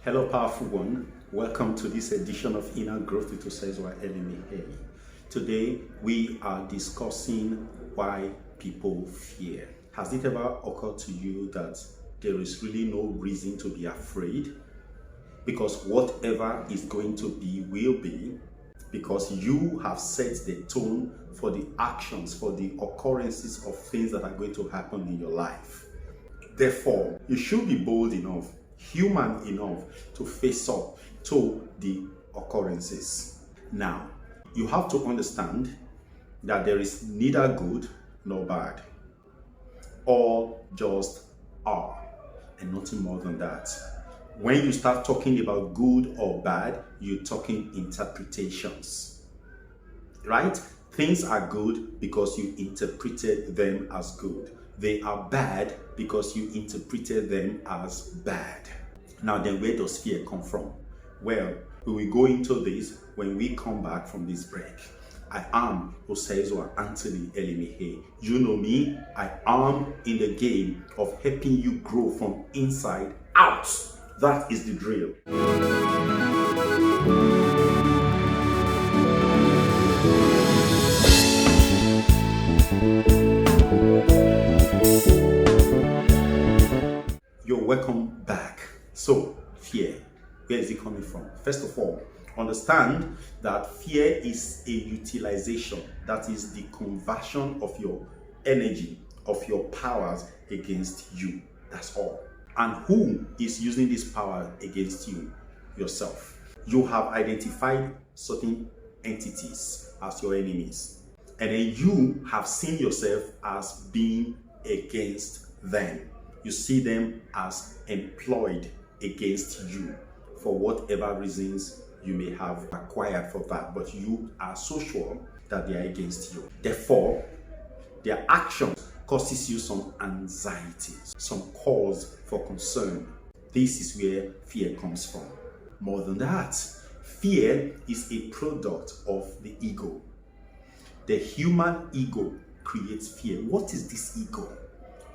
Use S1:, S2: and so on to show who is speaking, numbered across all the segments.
S1: Hello, powerful one. Welcome to this edition of Inner Growth with Osezwa Elimi. Today, we are discussing why people fear. Has it ever occurred to you that there is really no reason to be afraid? Because whatever is going to be will be, because you have set the tone for the actions, for the occurrences of things that are going to happen in your life. Therefore, you should be bold enough, human enough to face up to the occurrences. Now, you have to understand that there is neither good nor bad. All just are, and nothing more than that. When you start talking about good or bad, you're talking interpretations, right? Things are good because you interpreted them as good. They are bad because you interpreted them as bad. Now then, where does fear come from? Well, we will go into this when we come back from this break. I am Osezwa Anthony Elimi. You know me, I am in the game of helping you grow from inside out. That is the drill. You're welcome back. So, fear, where is it coming from? First of all, understand that fear is a utilization, that is the conversion of your energy, of your powers against you. That's all. And who is using this power against you? Yourself. You have identified certain entities as your enemies, and then you have seen yourself as being against them. You see them as employed against you for whatever reasons you may have acquired for that, but you are so sure that they are against you. Therefore, their actions causes you some anxiety, some cause for concern. This is where fear comes from. More than that, fear is a product of the ego. The human ego creates fear. What is this ego?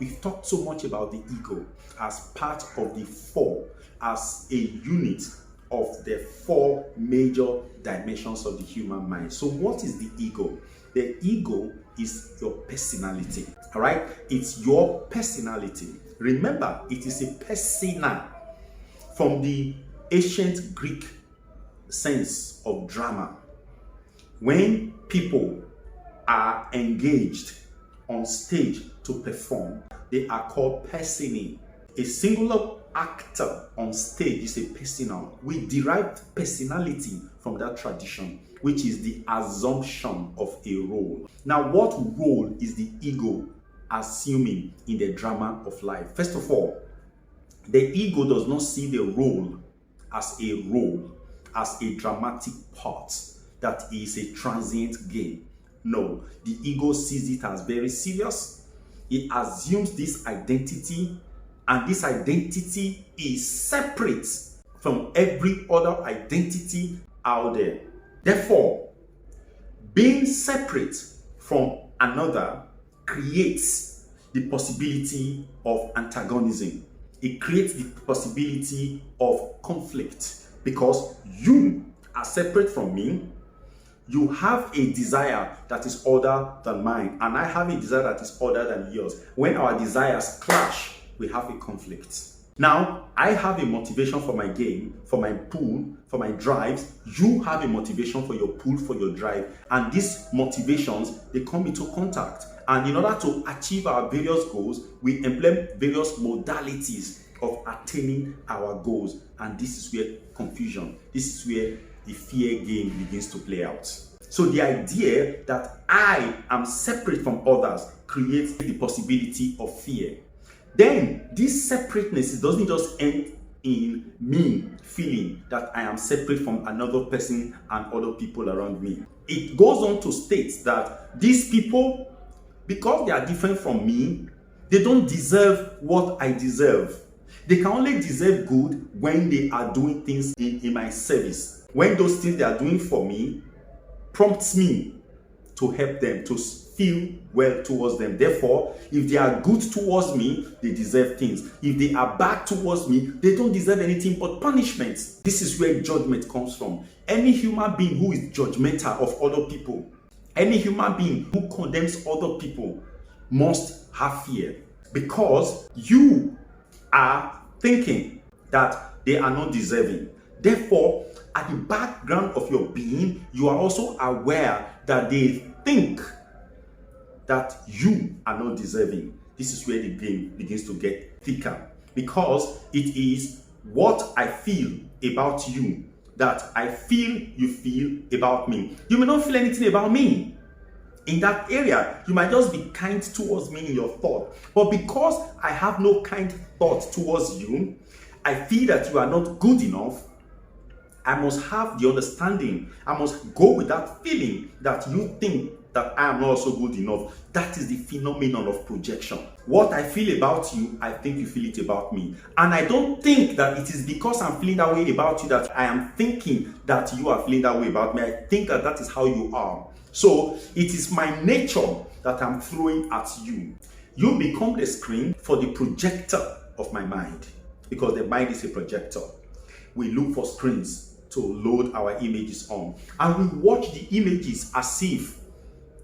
S1: We've talked so much about the ego as part of the four, as a unit of the four major dimensions of the human mind. So what is the ego? The ego is your personality, all right? It's your personality. Remember, it is a persona from the ancient Greek sense of drama. When people are engaged on stage to perform, they are called personae. A singular actor on stage is a persona. We derived personality from that tradition, which is the assumption of a role. Now, what role is the ego assuming in the drama of life? First of all, the ego does not see the role, as a dramatic part that is a transient game. No, the ego sees it as very serious. It assumes this identity, and this identity is separate from every other identity out there. Therefore, being separate from another creates the possibility of antagonism. It creates the possibility of conflict, because you are separate from me. You have a desire that is other than mine, and I have a desire that is other than yours. When our desires clash, we have a conflict. Now, I have a motivation for my game, for my pull, for my drives. You have a motivation for your pull, for your drive. And these motivations, they come into contact. And in order to achieve our various goals, we employ various modalities of attaining our goals. And this is where confusion, this is where the fear game begins to play out. So the idea that I am separate from others creates the possibility of fear. Then this separateness doesn't just end in me feeling that I am separate from another person and other people around me. It goes on to state that these people, because they are different from me, they don't deserve what I deserve. They can only deserve good when they are doing things in my service. When those things they are doing for me prompts me to help them, to feel well towards them. Therefore, if they are good towards me, they deserve things. If they are bad towards me, they don't deserve anything but punishment. This is where judgment comes from. Any human being who is judgmental of other people, any human being who condemns other people must have fear, because you are thinking that they are not deserving. Therefore, at the background of your being, you are also aware that they think that you are not deserving. This is where the game begins to get thicker, because it is what I feel about you that I feel you feel about me. You may not feel anything about me. In that area, you might just be kind towards me in your thought. But because I have no kind thought towards you, I feel that you are not good enough. I must have the understanding. I must go with that feeling that you think that I am not also good enough. That is the phenomenon of projection. What I feel about you, I think you feel it about me. And I don't think that it is because I'm feeling that way about you that I am thinking that you are feeling that way about me. I think that that is how you are. So it is my nature that I'm throwing at you. You become the screen for the projector of my mind, because the mind is a projector. We look for screens to load our images on, and we watch the images as if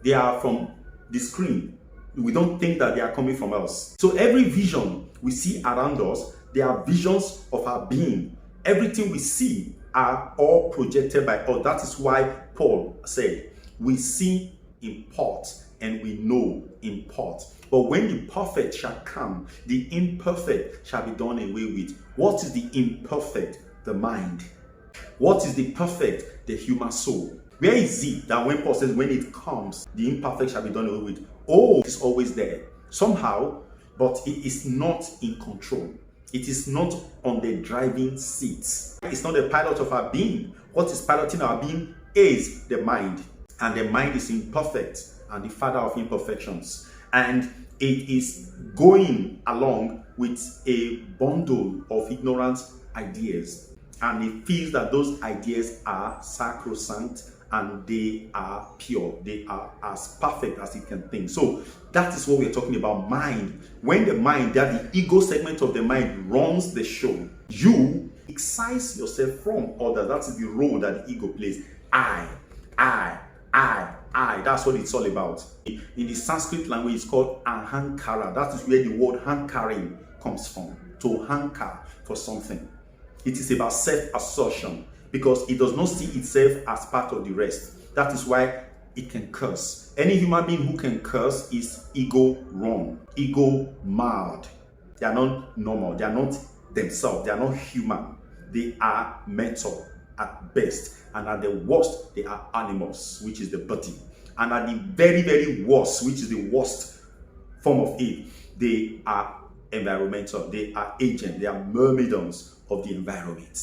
S1: they are from the screen. We don't think that they are coming from us. So every vision we see around us, they are visions of our being. Everything we see are all projected by us. That is why Paul said, we see in part and we know in part. But when the perfect shall come, the imperfect shall be done away with. What is the imperfect? The mind. What is the perfect? The human soul. Where is it that when Paul says, when it comes, the imperfect shall be done away with? Oh, it's always there somehow, but it is not in control. It is not on the driving seat. It's not the pilot of our being. What is piloting our being is the mind. And the mind is imperfect and the father of imperfections. And it is going along with a bundle of ignorant ideas. And it feels that those ideas are sacrosanct and they are pure. They are as perfect as it can think. So that is what we're talking about, mind. When the mind, that the ego segment of the mind runs the show, you excise yourself from others. That is the role that the ego plays. I. That's what it's all about. In the Sanskrit language, it's called ahankara. That is where the word hankering comes from. To hanker for something. It is about self-assertion, because it does not see itself as part of the rest. That is why it can curse. Any human being who can curse is ego-run, ego-mad. They are not normal. They are not themselves. They are not human. They are mental at best. And at the worst, they are animals, which is the body. And at the very, very worst, which is the worst form of it, they are environmental. They are agents. They are myrmidons of the environment.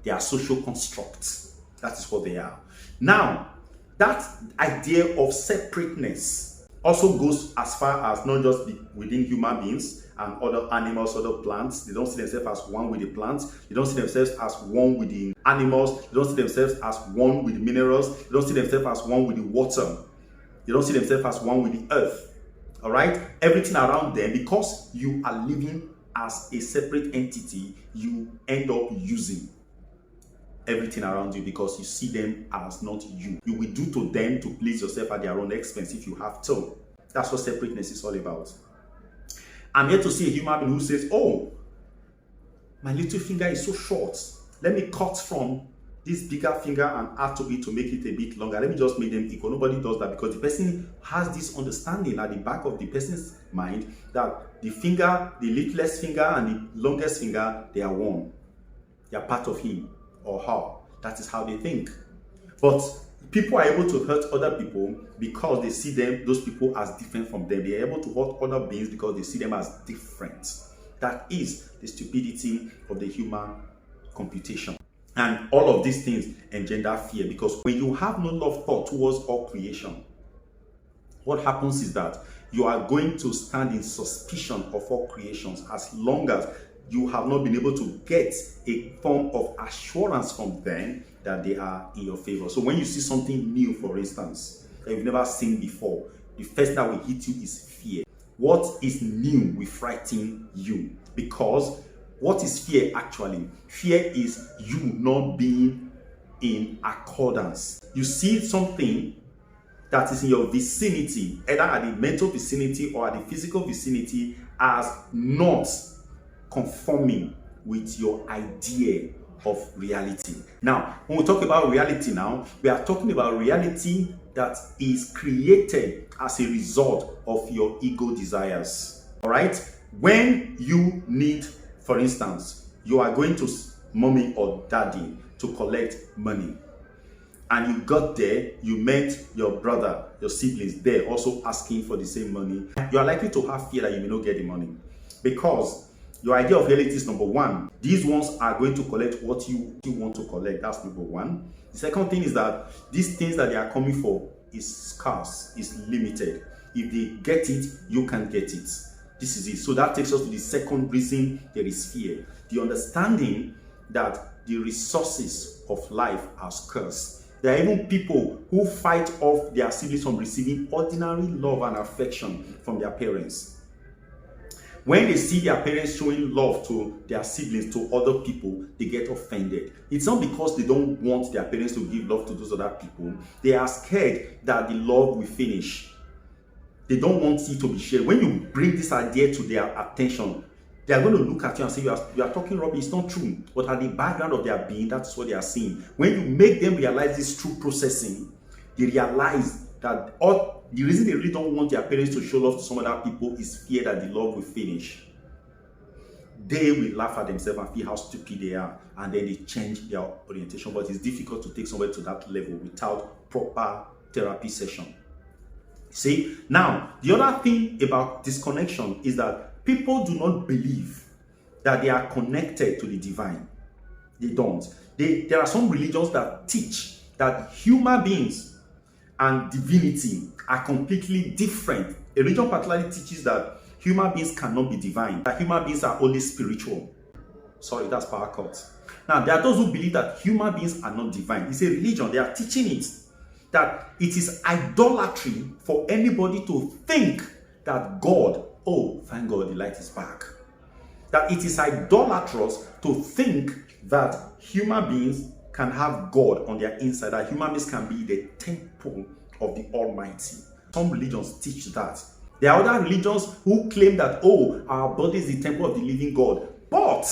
S1: They are social constructs. That is what they are. Now, that idea of separateness also goes as far as not just within human beings and other animals, other plants. They don't see themselves as one with the plants. They don't see themselves as one with the animals. They don't see themselves as one with the minerals. They don't see themselves as one with the water. They don't see themselves as one with the earth. All right? Everything around them, because you are living as a separate entity, you end up using everything around you because you see them as not you. You will do to them to please yourself at their own expense if you have to. That's what separateness is all about. I'm here to see a human being who says, oh, my little finger is so short. Let me cut from this bigger finger and add to it to make it a bit longer. Let me just make them equal. Nobody does that, because the person has this understanding at the back of the person's mind that the finger, the littlest finger and the longest finger, they are one. They are part of him or her. That is how they think. But people are able to hurt other people because they see them, those people, as different from them. They are able to hurt other beings because they see them as different. That is the stupidity of the human computation. And all of these things engender fear, because when you have no love thought towards all creation, what happens is that you are going to stand in suspicion of all creations as long as you have not been able to get a form of assurance from them that they are in your favor. So when you see something new, for instance, that you've never seen before, the first that will hit you is fear. What is new will frighten you, because what is fear actually? Fear is you not being in accordance. You see something that is in your vicinity, either at the mental vicinity or at the physical vicinity, as not conforming with your idea of reality. Now, when we talk about reality now, we are talking about reality that is created as a result of your ego desires. All right? When you need, for instance, you are going to mommy or daddy to collect money, and you got there, you met your brother, your siblings there also asking for the same money, you are likely to have fear that you may not get the money, because your idea of reality is, number one, these ones are going to collect what you want to collect. That's number one. The second thing is that these things that they are coming for is scarce, is limited. If they get it, you can get it. This is it. So that takes us to the second reason there is fear. The understanding that the resources of life are scarce. There are even people who fight off their siblings from receiving ordinary love and affection from their parents. When they see their parents showing love to their siblings, to other people, they get offended. It's not because they don't want their parents to give love to those other people. They are scared that the love will finish. They don't want it to be shared. When you bring this idea to their attention, they are going to look at you and say, you are talking rubbish. It's not true. But at the background of their being, that's what they are seeing. When you make them realize this true processing, they realize that the reason they really don't want their parents to show love to some other people is fear that the love will finish. They will laugh at themselves and feel how stupid they are, and then they change their orientation. But it's difficult to take somebody to that level without proper therapy session. See, now, the other thing about disconnection is that people do not believe that they are connected to the divine. They don't. There are some religions that teach that human beings and divinity are completely different. A religion particularly teaches that human beings cannot be divine, that human beings are only spiritual. Sorry, that's power cut. Now, there are those who believe that human beings are not divine. It's a religion. They are teaching it, that it is idolatry for anybody to think that God, oh, thank God the light is back. That it is idolatrous to think that human beings can have God on their inside, that human beings can be the temple of the Almighty. Some religions teach that. There are other religions who claim that, oh, our body is the temple of the living God. But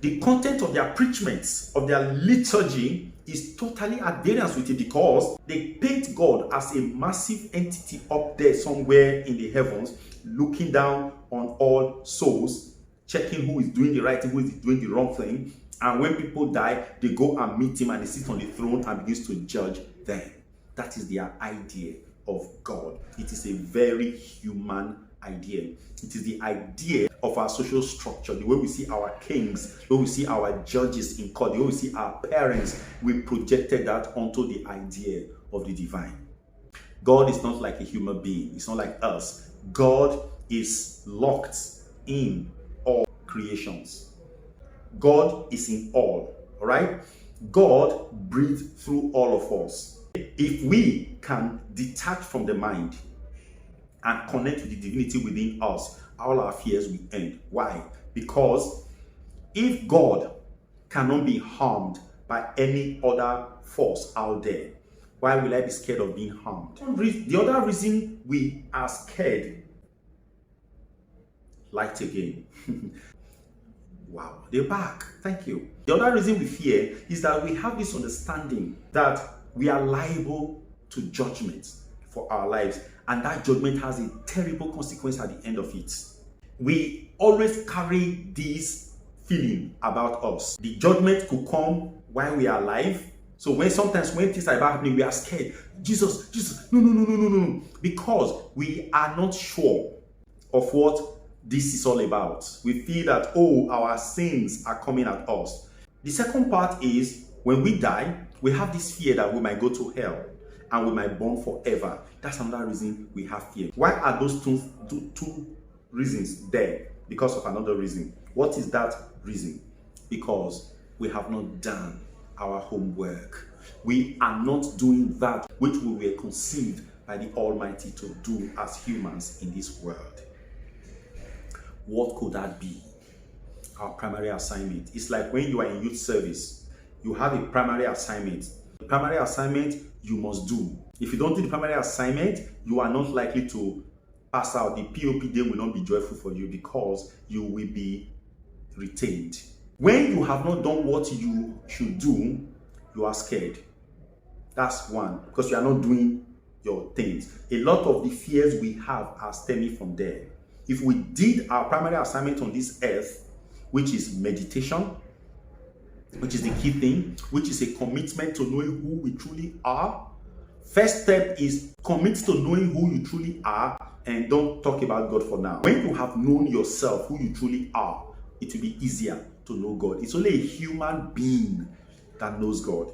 S1: the content of their preachments, of their liturgy, is totally at variance with it, because they paint God as a massive entity up there somewhere in the heavens, looking down on all souls, checking who is doing the right thing, who is doing the wrong thing. And when people die, they go and meet him, and he sits on the throne and begins to judge them. That is their idea of God. It is a very human idea. It is the idea of our social structure, the way we see our kings, the way we see our judges in court, the way we see our parents. We projected that onto the idea of the divine. God is not like a human being. It's not like us. God is locked in all creations. God is in all right? God breathes through all of us. If we can detach from the mind and connect with the divinity within us, all our fears will end. Why? Because if God cannot be harmed by any other force out there, why will I be scared of being harmed? The other reason we are scared, light again. Wow, they're back. Thank you. The other reason we fear is that we have this understanding that we are liable to judgment for our lives, and that judgment has a terrible consequence at the end of it. We always carry this feeling about us. The judgment could come while we are alive. So when things are happening, we are scared. Jesus, no. Because we are not sure of what this is all about. We feel that, oh, our sins are coming at us. The second part is, when we die, we have this fear that we might go to hell and we might burn forever. That's another reason we have fear. Why are those two reasons there? Because of another reason. What is that reason? Because we have not done our homework. We are not doing that which we were conceived by the Almighty to do as humans in this world. What could that be? Our primary assignment. It's like when you are in youth service, you have a primary assignment. The primary assignment you must do. If you don't do the primary assignment, you are not likely to pass out. The POP day will not be joyful for you because you will be retained. When you have not done what you should do, you are scared. That's one, because you are not doing your things. A lot of the fears we have are stemming from there. If we did our primary assignment on this earth, which is meditation, which is the key thing, which is a commitment to knowing who we truly are. First step is commit to knowing who you truly are and don't talk about God for now. When you have known yourself, who you truly are, it will be easier to know God. It's only a human being that knows God.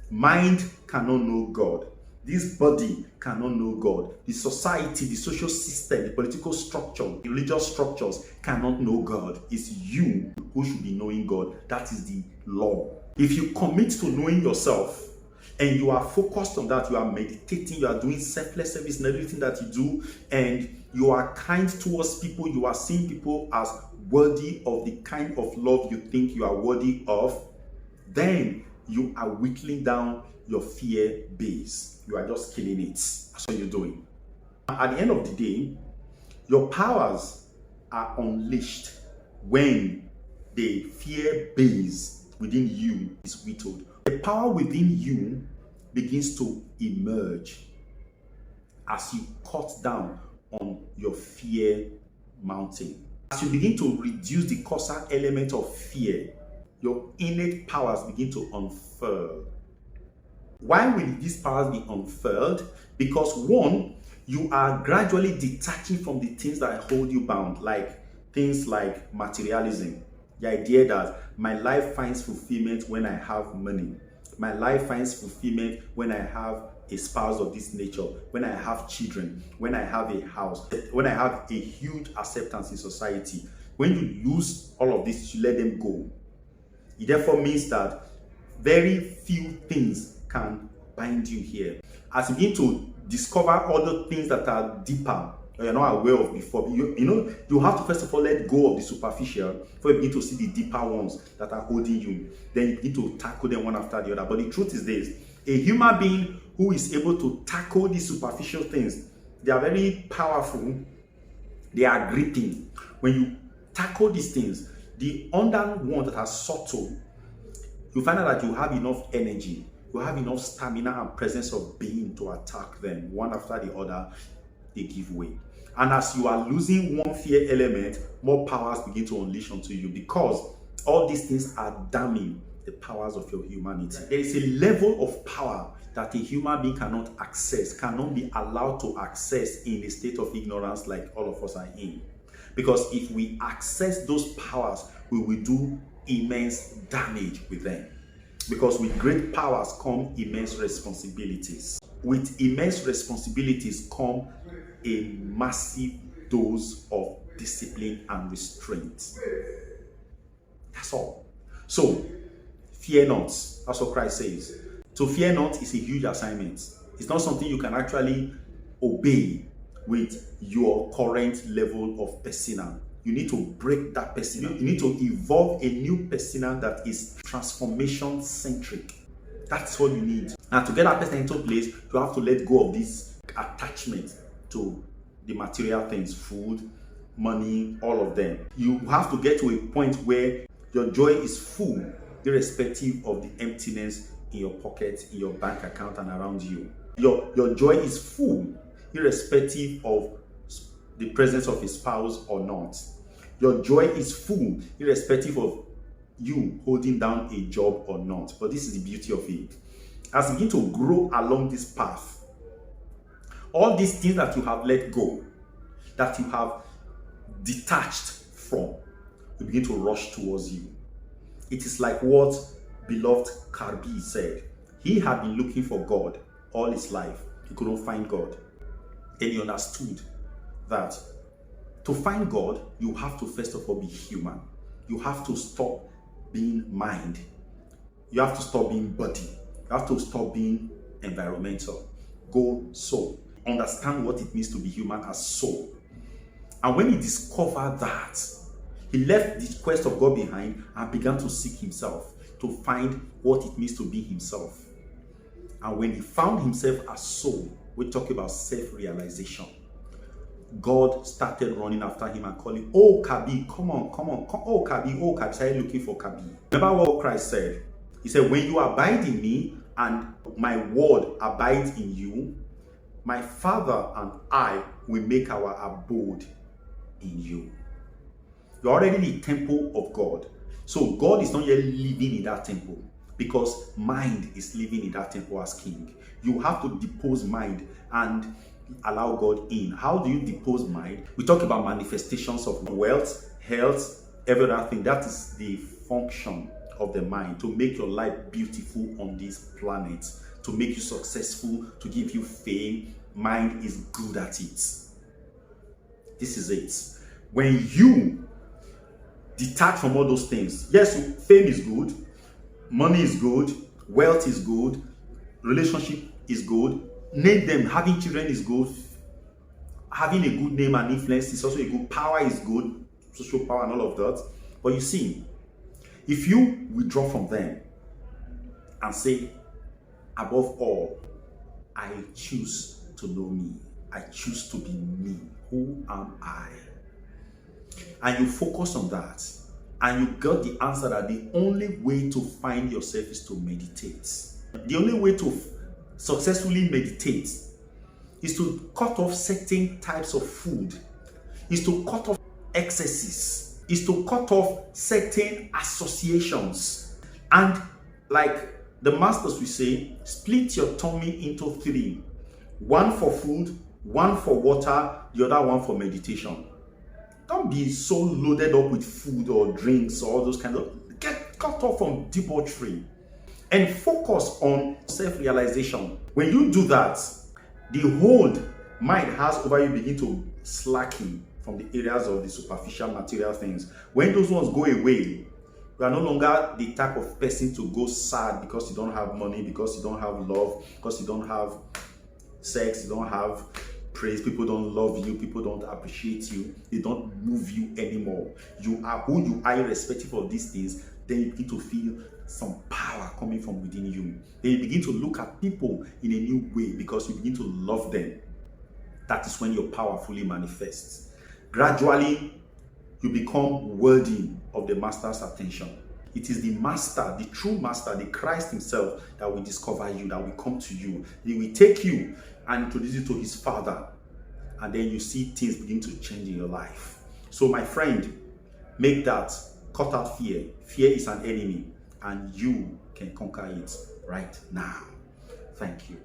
S1: Mind cannot know God. This body cannot know God. The society, the social system, the political structure, the religious structures cannot know God. It's you who should be knowing God. That is the law. If you commit to knowing yourself and you are focused on that, you are meditating, you are doing selfless service in everything that you do, and you are kind towards people, you are seeing people as worthy of the kind of love you think you are worthy of, then you are whittling down your fear base. You are just killing it. That's what you're doing. At the end of the day, your powers are unleashed when the fear base within you is whittled. The power within you begins to emerge as you cut down on your fear mountain. As you begin to reduce the causal element of fear, your innate powers begin to unfurl. Why will these powers be unfurled? Because one, you are gradually detaching from the things that hold you bound, like things like materialism. The idea that my life finds fulfillment when I have money. My life finds fulfillment when I have a spouse of this nature, when I have children, when I have a house, when I have a huge acceptance in society. When you lose all of this, you let them go. It therefore means that very few things can bind you here. As you begin to discover other things that are deeper, or you're not aware of before, you have to first of all let go of the superficial before you begin to see the deeper ones that are holding you. Then you begin to tackle them one after the other. But the truth is this: a human being who is able to tackle these superficial things, they are very powerful. They are gripping. When you tackle these things, the under one that are subtle, you find out that you have enough energy, you have enough stamina and presence of being to attack them. One after the other, they give way. And as you are losing one fear element, more powers begin to unleash onto you, because all these things are damning the powers of your humanity. There is a level of power that a human being cannot access, cannot be allowed to access in a state of ignorance like all of us are in. Because if we access those powers, we will do immense damage with them. Because with great powers come immense responsibilities. With immense responsibilities come a massive dose of discipline and restraint. That's all. So, fear not. That's what Christ says. To fear not is a huge assignment. It's not something you can actually obey with your current level of persona. You need to break that persona. You need to evolve a new persona that is transformation centric. That's what you need. And to get that person into place, you have to let go of this attachment to the material things, food, money, all of them. You have to get to a point where your joy is full, irrespective of the emptiness in your pocket, in your bank account, and around you. Your joy is full, irrespective of the presence of a spouse or not. Your joy is full, irrespective of you holding down a job or not. But this is the beauty of it. As you begin to grow along this path, all these things that you have let go, that you have detached from, will begin to rush towards you. It is like what beloved Carby said. He had been looking for God all his life. He couldn't find God. And he understood that to find God, you have to first of all be human. You have to stop being mind. You have to stop being body. You have to stop being environmental. Go soul. understand what it means to be human as soul. And when he discovered that, he left the quest of God behind and began to seek himself, to find what it means to be himself. And when he found himself as soul, we talk about self-realization. God started running after him and calling, "Oh, Kabi, come on. Oh, Kabi, oh, Kabi." Started looking for Kabi. Remember what Christ said? He said, "When you abide in me and my word abides in you, my Father and I will make our abode in you." You're already the temple of God. So God is not yet living in that temple, because mind is living in that temple as king. You have to depose mind and allow God in. How do you depose mind? We talk about manifestations of wealth, health, every other thing. That is the function of the mind, to make your life beautiful on this planet, to make you successful, to give you fame. Mind is good at it. This is it. When you detach from all those things, yes, fame is good, money is good, wealth is good, relationship is good, name them, having children is good, having a good name and influence is also a good, power is good, social power and all of that. But you see, if you withdraw from them and say, above all, I choose to know me, I choose to be me, who am I? And you focus on that, and you got the answer that the only way to find yourself is to meditate. The only way to successfully meditate is to cut off certain types of food, is to cut off excesses, is to cut off certain associations. And like the masters will say, split your tummy into three: one for food, one for water, the other one for meditation. Don't be so loaded up with food or drinks or all those kind of, get cut off from debauchery and focus on self-realization. When you do that, the hold mind has over you begin to slacken from the areas of the superficial material things. When those ones go away, you are no longer the type of person to go sad because you don't have money, because you don't have love, because you don't have sex, you don't have praise, people don't love you, people don't appreciate you, they don't move you anymore. You are who you are irrespective of these things. Then you begin to feel some power coming from within you. Then you begin to look at people in a new way because you begin to love them. That is when your power fully manifests. Gradually, you become worthy of the master's attention. It is the master, the true master, the Christ himself, that will discover you, that will come to you. He will take you and introduce you to his Father. And then you see things begin to change in your life. So my friend, make that, cut out fear. Fear is an enemy, and you can conquer it right now. Thank you.